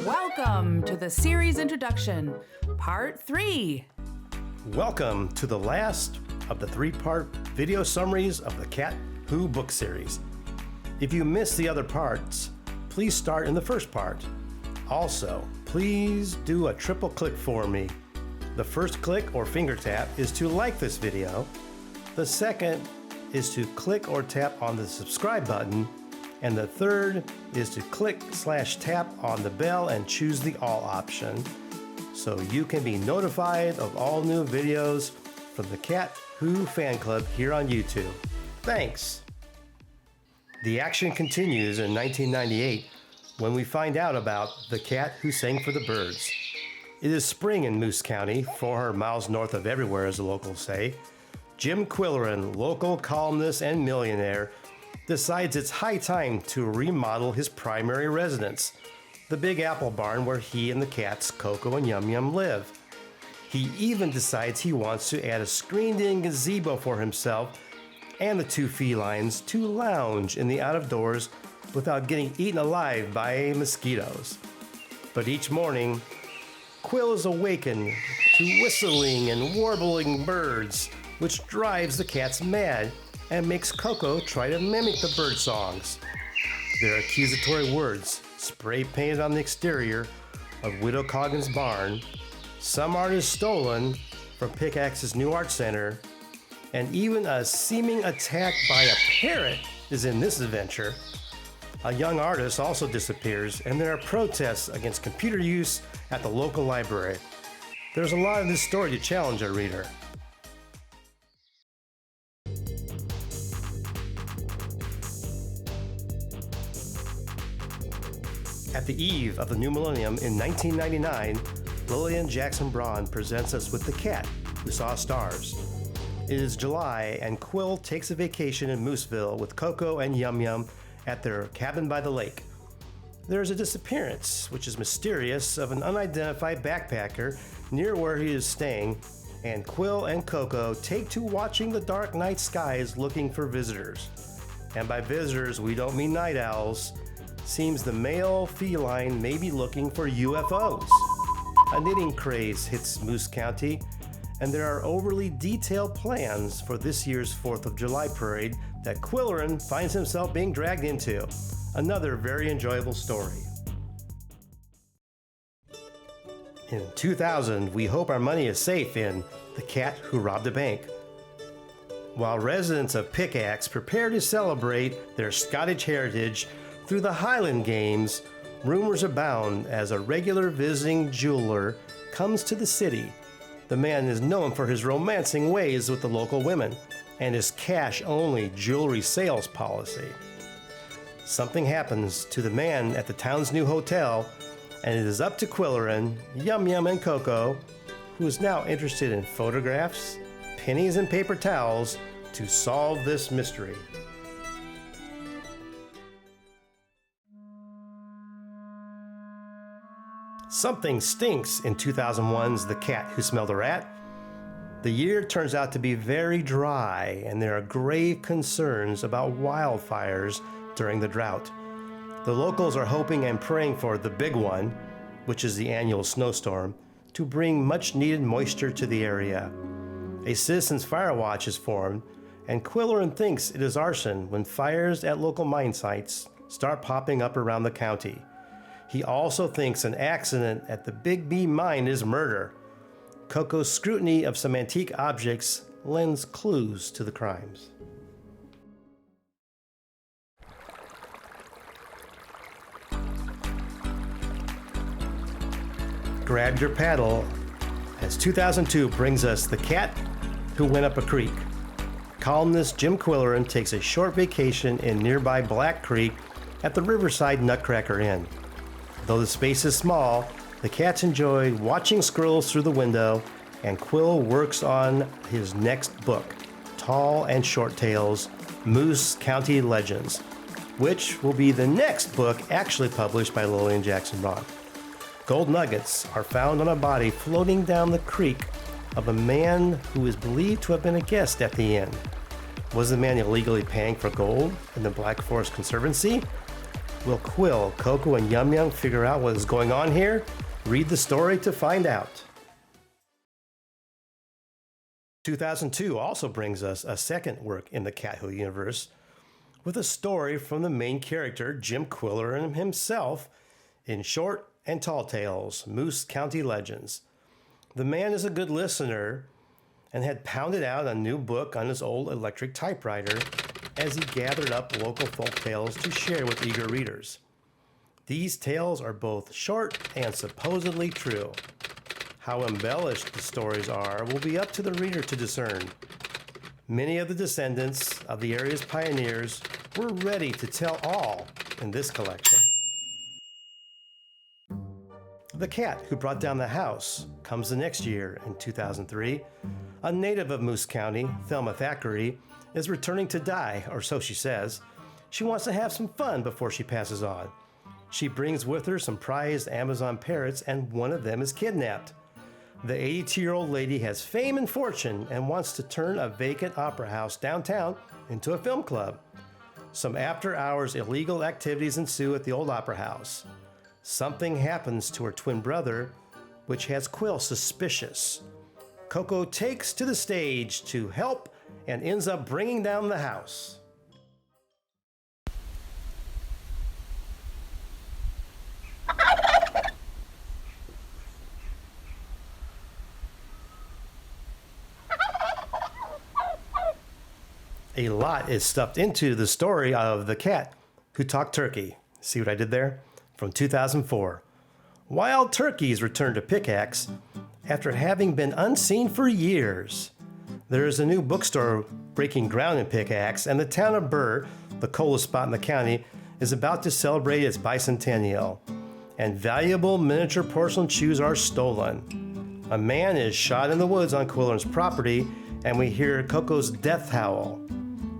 Welcome to the series introduction, part 3. Welcome to the last of the 3-part video summaries of the Cat Who book series. If you missed the other parts, please start in the first part. Also, please do a triple click for me. The first click or finger tap is to like this video. The second is to click or tap on the subscribe button. And the third is to click/tap on the bell and choose the all option so you can be notified of all new videos from the Cat Who fan club here on YouTube. Thanks! The action continues in 1998 when we find out about the cat who sang for the birds. It is spring in Moose County, 400 miles north of everywhere as the locals say. Jim Quillerin, local columnist and millionaire, decides it's high time to remodel his primary residence, the Big Apple Barn where he and the cats Coco and Yum Yum live. He even decides he wants to add a screened-in gazebo for himself and the 2 felines to lounge in the out-of-doors without getting eaten alive by mosquitoes. But each morning, Quill is awakened to whistling and warbling birds, which drives the cats mad and makes Coco try to mimic the bird songs. Their accusatory words, spray painted on the exterior of Widow Coggin's barn, some art is stolen from Pickaxe's new art center, and even a seeming attack by a parrot is in this adventure. A young artist also disappears, and there are protests against computer use at the local library. There's a lot of this story to challenge a reader. At the eve of the new millennium in 1999, Lilian Jackson Braun presents us with The Cat Who Saw Stars. It is July, and Quill takes a vacation in Mooseville with Coco and Yum Yum at their cabin by the lake. There is a disappearance, which is mysterious, of an unidentified backpacker near where he is staying, and Quill and Coco take to watching the dark night skies looking for visitors. And by visitors, we don't mean night owls. Seems the male feline may be looking for UFOs. A knitting craze hits Moose County, and there are overly detailed plans for this year's 4th of July parade that Quillerin finds himself being dragged into. Another very enjoyable story. In 2000, we hope our money is safe in The Cat Who Robbed a Bank. While residents of Pickaxe prepare to celebrate their Scottish heritage through the Highland Games, rumors abound as a regular visiting jeweler comes to the city. The man is known for his romancing ways with the local women and his cash-only jewelry sales policy. Something happens to the man at the town's new hotel, and it is up to Quillerin, Yum Yum, and Coco, who is now interested in photographs, pennies, and paper towels, to solve this mystery. Something stinks in 2001's The Cat Who Smelled a Rat. The year turns out to be very dry, and there are grave concerns about wildfires during the drought. The locals are hoping and praying for the big one, which is the annual snowstorm, to bring much-needed moisture to the area. A citizens' fire watch is formed, and Quillerin thinks it is arson when fires at local mine sites start popping up around the county. He also thinks an accident at the Big B mine is murder. Coco's scrutiny of some antique objects lends clues to the crimes. Grab your paddle, as 2002 brings us The Cat Who Went Up a Creek. Columnist Jim Quillerin takes a short vacation in nearby Black Creek at the Riverside Nutcracker Inn. Though the space is small, the cats enjoy watching squirrels through the window, and Quill works on his next book, Tall and Short Tales, Moose County Legends, which will be the next book actually published by Lilian Jackson Braun. Gold nuggets are found on a body floating down the creek of a man who is believed to have been a guest at the inn. Was the man illegally paying for gold in the Black Forest Conservancy? Will Quill, Coco, and Yum Yum figure out what is going on here? Read the story to find out. 2002 also brings us a second work in the Cat Who universe with a story from the main character, Jim Quillerin himself, in Short and Tall Tales, Moose County Legends. The man is a good listener and had pounded out a new book on his old electric typewriter as he gathered up local folk tales to share with eager readers. These tales are both short and supposedly true. How embellished the stories are will be up to the reader to discern. Many of the descendants of the area's pioneers were ready to tell all in this collection. The Cat Who Brought Down the House comes the next year in 2003. A native of Moose County, Thelma Thackeray, is returning to die, or so she says. She wants to have some fun before she passes on. She brings with her some prized Amazon parrots, and one of them is kidnapped. The 82-year-old lady has fame and fortune and wants to turn a vacant opera house downtown into a film club. Some after-hours illegal activities ensue at the old opera house. Something happens to her twin brother, which has Quill suspicious. Coco takes to the stage to help and ends up bringing down the house. A lot is stuffed into the story of The Cat Who Talked Turkey. See what I did there? From 2004. Wild turkeys return to Pickaxe after having been unseen for years. There is a new bookstore breaking ground in Pickaxe, and the town of Burr, the coolest spot in the county, is about to celebrate its bicentennial. And valuable miniature porcelain shoes are stolen. A man is shot in the woods on Quillerin's property, and we hear Coco's death howl.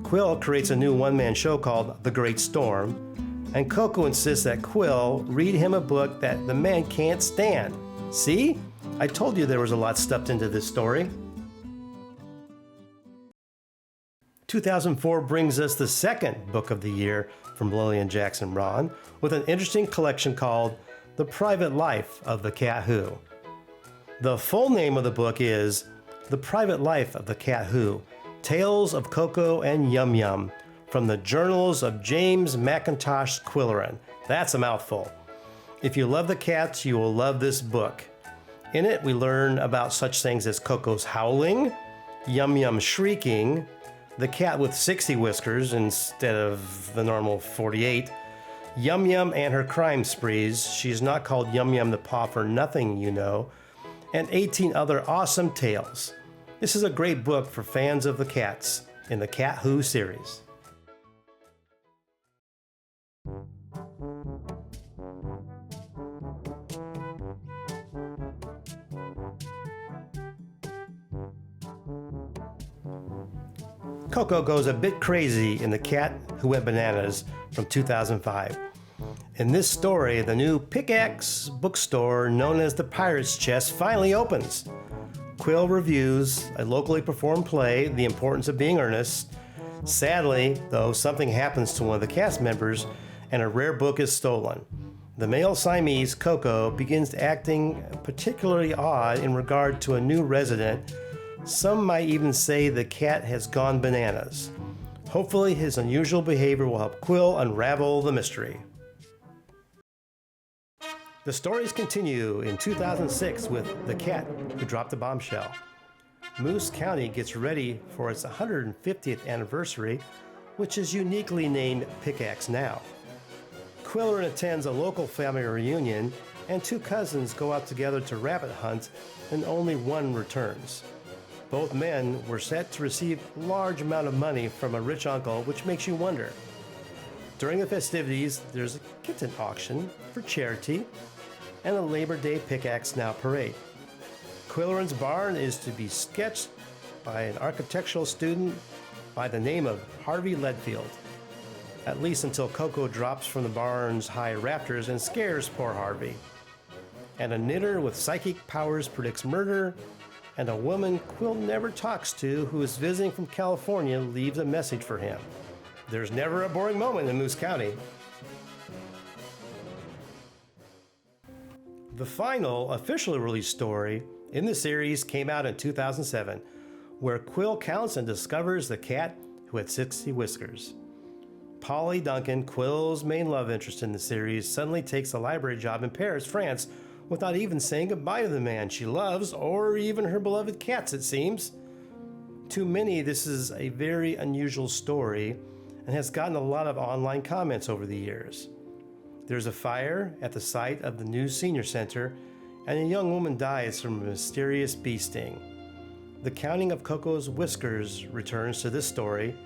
Quill creates a new one-man show called The Great Storm, and Coco insists that Quill read him a book that the man can't stand. See? I told you there was a lot stuffed into this story. 2004 brings us the second book of the year from Lilian Jackson Braun with an interesting collection called The Private Life of the Cat Who. The full name of the book is The Private Life of the Cat Who, Tales of Coco and Yum Yum, from the Journals of James McIntosh Quillerin. That's a mouthful. If you love the cats, you will love this book. In it, we learn about such things as Coco's howling, Yum Yum shrieking, the cat with 60 whiskers instead of the normal 48, Yum Yum and her crime sprees. She's not called Yum Yum the Paw for nothing, you know, and 18 other awesome tales. This is a great book for fans of the cats in the Cat Who series. Coco goes a bit crazy in The Cat Who Went Bananas from 2005. In this story, the new Pickaxe bookstore known as the Pirate's Chest finally opens. Quill reviews a locally performed play, The Importance of Being Earnest. Sadly, though, something happens to one of the cast members and a rare book is stolen. The male Siamese, Coco, begins acting particularly odd in regard to a new resident. Some might even say the cat has gone bananas. Hopefully, his unusual behavior will help Quill unravel the mystery. The stories continue in 2006 with The Cat Who Dropped the Bombshell. Moose County gets ready for its 150th anniversary, which is uniquely named Pickaxe Now. Quillerin attends a local family reunion, and two cousins go out together to rabbit hunt, and only one returns. Both men were set to receive a large amount of money from a rich uncle, which makes you wonder. During the festivities, there's a kitten auction for charity and a Labor Day Pickaxe Now parade. Quillerin's barn is to be sketched by an architectural student by the name of Harvey Ledfield, at least until Coco drops from the barn's high rafters and scares poor Harvey. And a knitter with psychic powers predicts murder, and a woman Quill never talks to who is visiting from California leaves a message for him. There's never a boring moment in Moose County. The final officially released story in the series came out in 2007, where Quill counts and discovers the cat who had 60 whiskers. Polly Duncan, Quill's main love interest in the series, suddenly takes a library job in Paris, France, without even saying goodbye to the man she loves or even her beloved cats, it seems. To many, this is a very unusual story and has gotten a lot of online comments over the years. There's a fire at the site of the new senior center, and a young woman dies from a mysterious bee sting. The counting of Coco's whiskers returns to this story,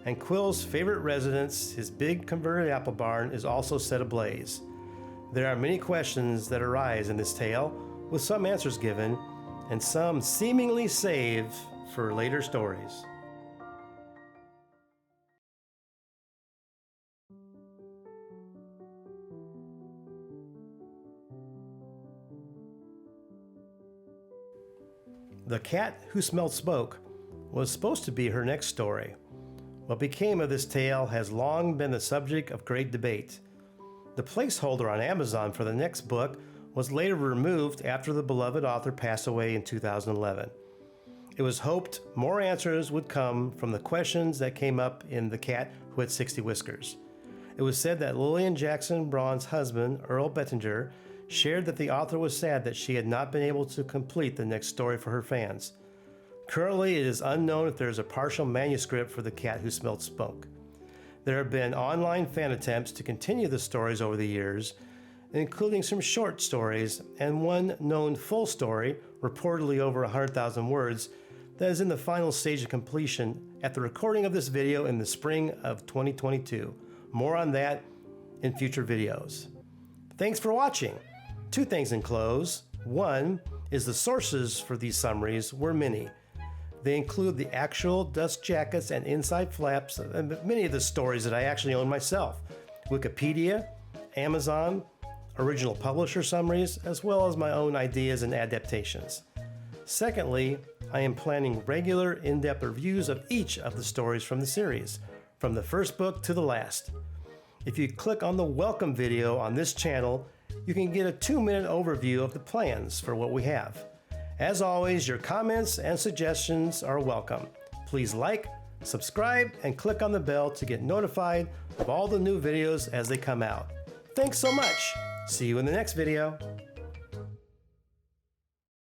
and Quill's favorite residence, his big converted apple barn, is also set ablaze. There are many questions that arise in this tale, with some answers given, and some seemingly saved for later stories. The Cat Who Smelled Smoke was supposed to be her next story. What became of this tale has long been the subject of great debate. The placeholder on Amazon for the next book was later removed after the beloved author passed away in 2011. It was hoped more answers would come from the questions that came up in The Cat Who Had 60 Whiskers. It was said that Lilian Jackson Braun's husband, Earl Bettinger, shared that the author was sad that she had not been able to complete the next story for her fans. Currently, it is unknown if there is a partial manuscript for The Cat Who Smelled Smoke. There have been online fan attempts to continue the stories over the years, including some short stories and one known full story, reportedly over 100,000 words, that is in the final stage of completion at the recording of this video in the spring of 2022. More on that in future videos. Thanks for watching. Two things in close. One is the sources for these summaries were many. They include the actual dust jackets and inside flaps and many of the stories that I actually own myself. Wikipedia, Amazon, original publisher summaries, as well as my own ideas and adaptations. Secondly, I am planning regular in-depth reviews of each of the stories from the series, from the first book to the last. If you click on the welcome video on this channel, you can get a 2-minute overview of the plans for what we have. As always, your comments and suggestions are welcome. Please like, subscribe, and click on the bell to get notified of all the new videos as they come out. Thanks so much. See you in the next video.